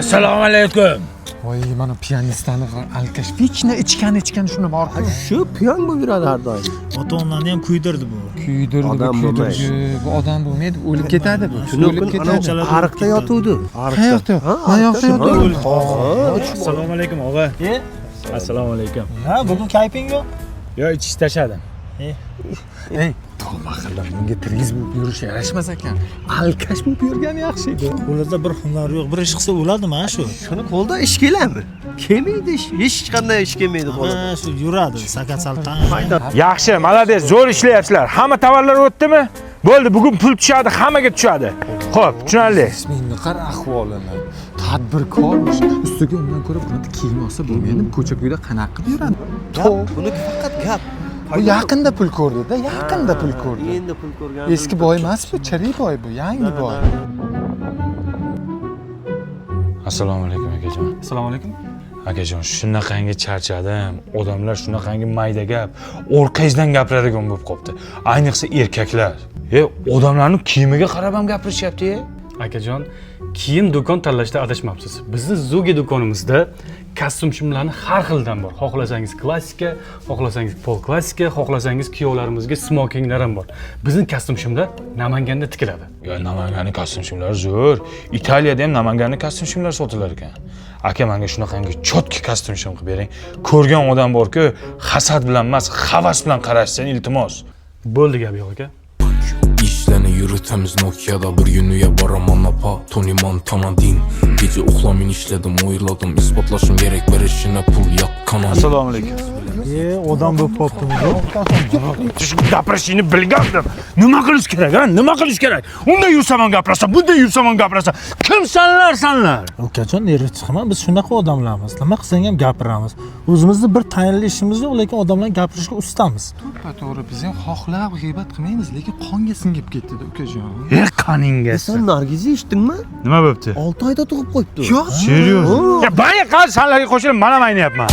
Assalomu alaykum. Voy, mana pianistani alkash. Vechna ichgan shuni bor. Shu piyon bo'lib yuradi har doim. Ota-onlarni ham kuydirdi bu. Kuydirdi, bu odam bo'lmaydi, o'lib ketadi bu. O'lib ketadi. Ariqda yotuvdi. Hayotda. Oyoqda yotuvdi. Assalomu alaykum, og'a. Assalomu alaykum. Ha, bugun kayfing yo'q? Yo'q, ichishni tashladim. Ey, tolma qildim. Menga triz bo'lib yurish yarashmas ekan. Alkash bo'lib yurgan yaxshi edi. Qo'lida bir hunar yo'q, bir ish qilsa o'ladimi, ha shu? Shuni qo'lda ish keladimi? Kelmaydi ish. Hech qanday ish kelmaydi qo'lda. Ha, shu yuradi, sakat saltan. Yaxshi, malades, zo'r ishlayapsizlar. Hamma tovarlar o'tdimi? Bo'ldi, bugun pul tushadi, hammaga tushadi. Xo'p, tushunarli. Menga qara ahvolini. Tadbirkormish. Ustiga undan ko'ra buni kiyim olsa bo'lmaydi. Ko'cha-ko'yda qanaqa qilib yuradi? Buni faqat gap. Bu yaqinda pul ko'rdi-da, yaqinda pul ko'rdi. Endi pul ko'rgan. Eski boy emas bu, chirik boy bu, yangi boy. Assalomu alaykum akajon. Assalomu alaykum. Akajon, shunaqangi charchadim. Odamlar shunaqangi mayda gap, orqangizdan gapiradigan bo'lib qopti. Ayniqsa erkaklar. Odamlarning kiyimiga qarab ham gapirishyapti-ye. Akajon, kiyim do'kon tanlashda adashmabsiz. Bizning Zugi do'konimizda kostyum shimlarni har xildan bor. Xohlasangiz klassika, xohlasangiz pol klassika, xohlasangiz kuyovlarimizga smokinglar ham bor. Bizning kostyum shimlar Namanganda tikiladi. Yo, Namanganning kostyum shimlari zo'r. Italiyada ham Namanganning kostyum shimlari sotilar ekan. Aka, menga shunaqangi chotki kostyum shim qilib bering. Ko'rgan odam bor-ku, hasad bilan emas, havas bilan qarashsin, iltimos. Bo'ldi gap yo'q aka. İşlerini yürütemiz Nokia'da bir günüye baraman apa Tony Montana din Gece uhlamin işledim oyladım İspatlaşım gerek verişine pul yak kanan Assalomu alaykum. Odam bo'lib qoptimi? Gapirishingni bilgandim. Nima qilish kerak, ha? Nima qilish kerak? Unday yursa men gapirasan, bunday yursa men gapirasan. Kim sanlar? Ukajon, nerga chiqma? Biz shunaqa odamlarmiz. Nima qilsang ham gapiramiz. O'zimizda bir tayinli ishimiz yo'q, lekin odamlarga gapirishga ustamiz. To'g'ri, biz ham xohlab g'iybat qilmaymiz, lekin qonga singib ketdi-da, ukajon. Qoningga. Sen Nargizni eshitdingmi? Nima bo'pti? 6 oyda tug'ib qo'yibdi. Yo'q. Serios? Ya, baya qal sanlarga qo'shilib, mana men aytayapman.